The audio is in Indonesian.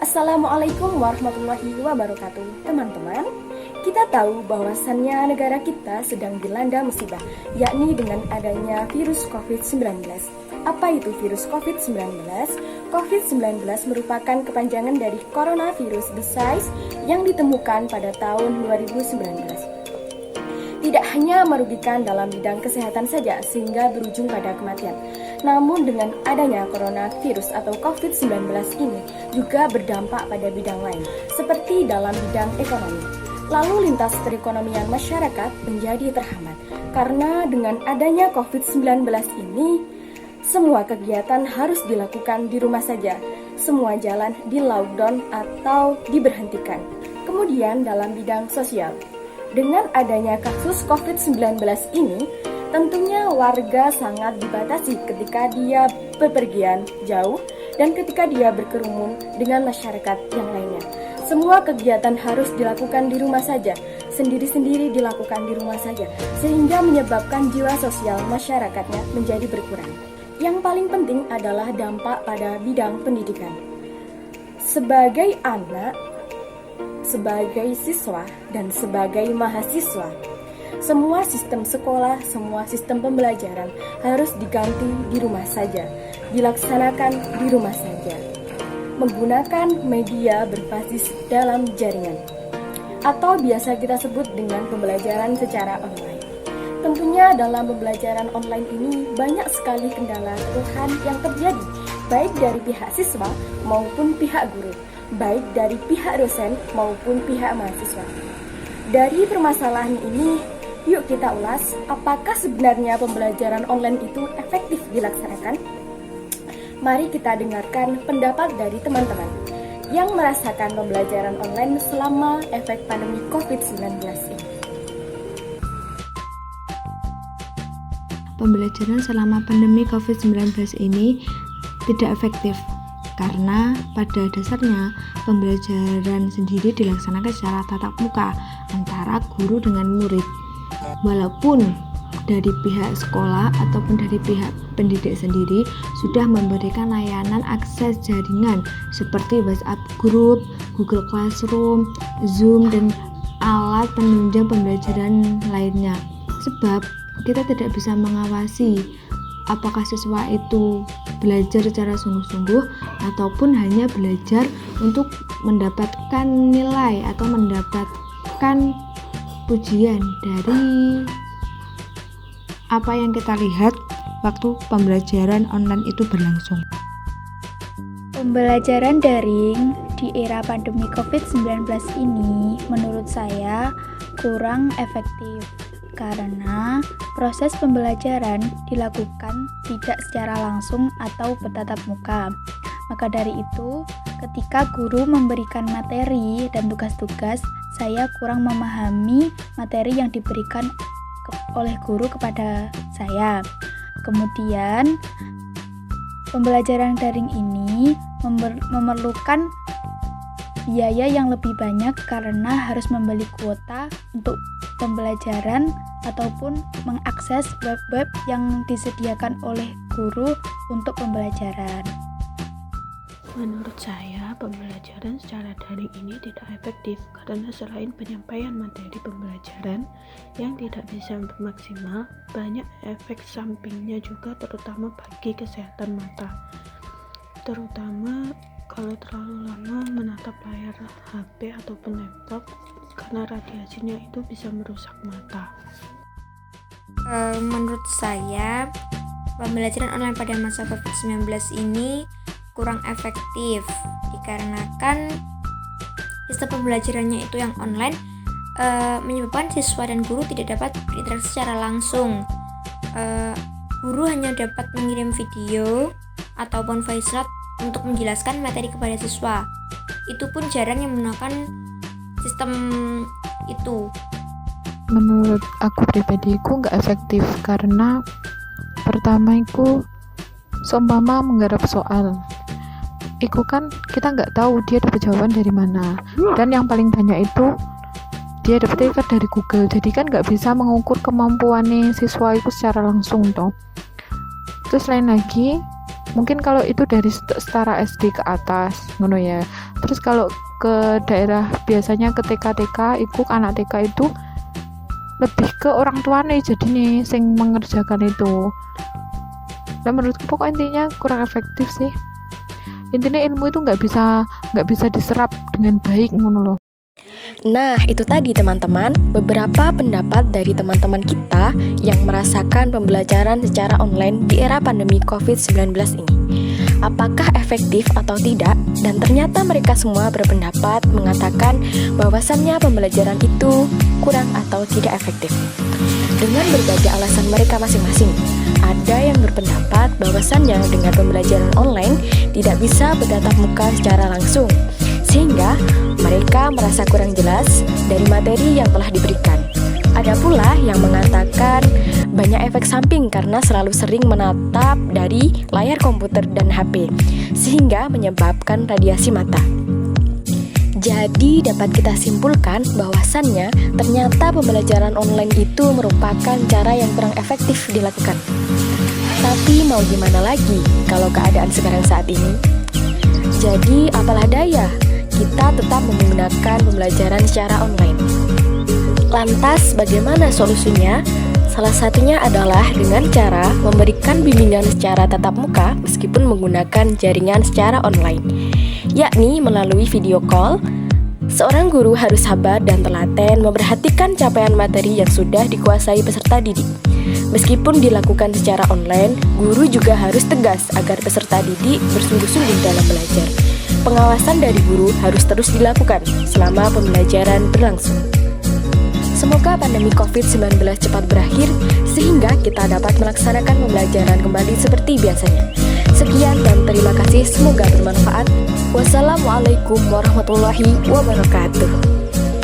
Assalamualaikum warahmatullahi wabarakatuh. Teman-teman, kita tahu bahwasannya negara kita sedang dilanda musibah, yakni dengan adanya virus COVID-19. Apa itu virus COVID-19? COVID-19 merupakan kepanjangan dari coronavirus disease yang ditemukan pada tahun 2019. Tidak hanya merugikan dalam bidang kesehatan saja sehingga berujung pada kematian, namun dengan adanya coronavirus atau COVID-19 ini juga berdampak pada bidang lain, seperti dalam bidang ekonomi. Lalu lintas perekonomian masyarakat menjadi terhambat, karena dengan adanya COVID-19 ini, semua kegiatan harus dilakukan di rumah saja, semua jalan di lockdown atau diberhentikan. Kemudian dalam bidang sosial, dengan adanya kasus COVID-19 ini, tentunya warga sangat dibatasi ketika dia bepergian jauh dan ketika dia berkerumun dengan masyarakat yang lainnya. Semua kegiatan harus dilakukan di rumah saja, sendiri-sendiri dilakukan di rumah saja, sehingga menyebabkan jiwa sosial masyarakatnya menjadi berkurang. Yang paling penting adalah dampak pada bidang pendidikan. Sebagai anak, sebagai siswa, dan sebagai mahasiswa, semua sistem sekolah, semua sistem pembelajaran harus diganti di rumah saja, dilaksanakan di rumah saja, menggunakan media berbasis dalam jaringan, atau biasa kita sebut dengan pembelajaran secara online. Tentunya dalam pembelajaran online ini banyak sekali kendala keluhan yang terjadi, baik dari pihak siswa maupun pihak guru, baik dari pihak dosen maupun pihak mahasiswa. Dari permasalahan ini, yuk kita ulas, apakah sebenarnya pembelajaran online itu efektif dilaksanakan? Mari kita dengarkan pendapat dari teman-teman yang merasakan pembelajaran online selama efek pandemi COVID-19 ini. Pembelajaran selama pandemi COVID-19 ini tidak efektif karena pada dasarnya pembelajaran sendiri dilaksanakan secara tatap muka antara guru dengan murid. Walaupun dari pihak sekolah ataupun dari pihak pendidik sendiri sudah memberikan layanan akses jaringan seperti WhatsApp Group, Google Classroom, Zoom, dan alat penunjang pembelajaran lainnya. Sebab kita tidak bisa mengawasi apakah siswa itu belajar secara sungguh-sungguh ataupun hanya belajar untuk mendapatkan nilai atau mendapatkan pujian dari apa yang kita lihat waktu pembelajaran online itu berlangsung. Pembelajaran daring di era pandemi COVID-19 ini menurut saya kurang efektif karena proses pembelajaran dilakukan tidak secara langsung atau bertatap muka. Maka dari itu, ketika guru memberikan materi dan tugas-tugas, saya kurang memahami materi yang diberikan oleh guru kepada saya. Kemudian, pembelajaran daring ini memerlukan biaya yang lebih banyak karena harus membeli kuota untuk pembelajaran ataupun mengakses web-web yang disediakan oleh guru untuk pembelajaran. Menurut saya, pembelajaran secara daring ini tidak efektif karena selain penyampaian materi pembelajaran yang tidak bisa maksimal, banyak efek sampingnya juga terutama bagi kesehatan mata. Terutama kalau terlalu lama menatap layar HP ataupun laptop karena radiasinya itu bisa merusak mata. Menurut saya, pembelajaran online pada masa COVID-19 ini kurang efektif dikarenakan sistem pembelajarannya itu yang online menyebabkan siswa dan guru tidak dapat berinteraksi secara langsung. Guru hanya dapat mengirim video ataupun voice note untuk menjelaskan materi kepada siswa. Itu pun jarang yang menggunakan sistem itu. Menurut aku pribadiku nggak efektif karena pertama itu seumpama menggarap soal itu kan kita nggak tahu dia dapat jawaban dari mana, dan yang paling banyak itu dia dapat dari Google, jadi kan nggak bisa mengukur kemampuan siswa itu secara langsung toh. Terus lain lagi Mungkin kalau itu dari setara SD ke atas ngono ya. Terus kalau ke daerah biasanya ke TK iku anak TK itu lebih ke orang tuane jadi nih sing mengerjakan itu. Nah menurutku pokok intinya kurang efektif sih. Intinya ilmu itu nggak bisa diserap dengan baik ngono loh. Nah, itu tadi teman-teman, beberapa pendapat dari teman-teman kita yang merasakan pembelajaran secara online di era pandemi COVID-19 ini. Apakah efektif atau tidak? Dan ternyata mereka semua berpendapat mengatakan bahwasannya pembelajaran itu kurang atau tidak efektif. Dengan berbagai alasan mereka masing-masing. Ada yang berpendapat bahwasannya dengan pembelajaran online tidak bisa bertatap muka secara langsung, sehingga mereka merasa kurang jelas dari materi yang telah diberikan. Ada pula yang mengatakan banyak efek samping karena selalu sering menatap dari layar komputer dan HP, sehingga menyebabkan radiasi mata. Jadi dapat kita simpulkan bahwasannya ternyata pembelajaran online itu merupakan cara yang kurang efektif dilakukan. Tapi mau gimana lagi kalau keadaan sekarang saat ini? Jadi apalah daya, kita tetap menggunakan pembelajaran secara online. Lantas bagaimana solusinya? Salah satunya adalah dengan cara memberikan bimbingan secara tatap muka meskipun menggunakan jaringan secara online, yakni melalui video call. Seorang guru harus sabar dan telaten memperhatikan capaian materi yang sudah dikuasai peserta didik. Meskipun dilakukan secara online, guru juga harus tegas agar peserta didik bersungguh-sungguh dalam belajar. Pengawasan dari guru harus terus dilakukan selama pembelajaran berlangsung. Semoga pandemi COVID-19 cepat berakhir sehingga kita dapat melaksanakan pembelajaran kembali seperti biasanya. Sekian dan terima kasih, semoga bermanfaat. Wassalamualaikum warahmatullahi wabarakatuh.